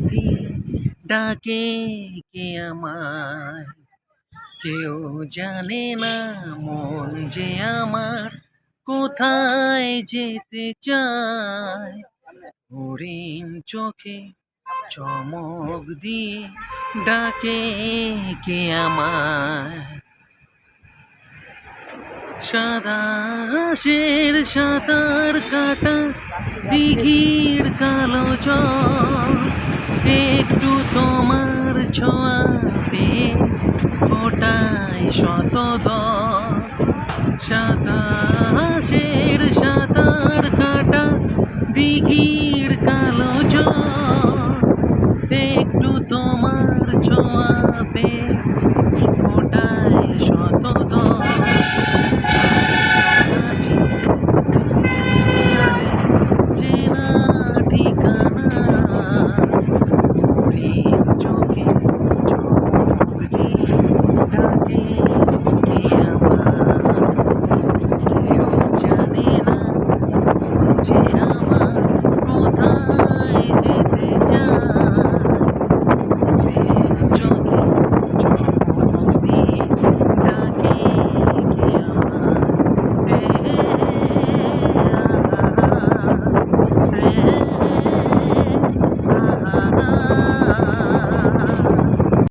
দিয়ে ডাকে কে আমায়, কেউ জানে না মন যে আমার কোথায় যেতে চায়। হরিণ চোখে চমক দিয়ে ডাকে কে আমায়। সাদা হাঁসের সাঁতার কাটা দিঘির কালো জল, একটু তোমার ছোঁয়া পেয়ে ফোটায় শত দল। সাদা হাঁসের সাঁতার কাটা দিঘি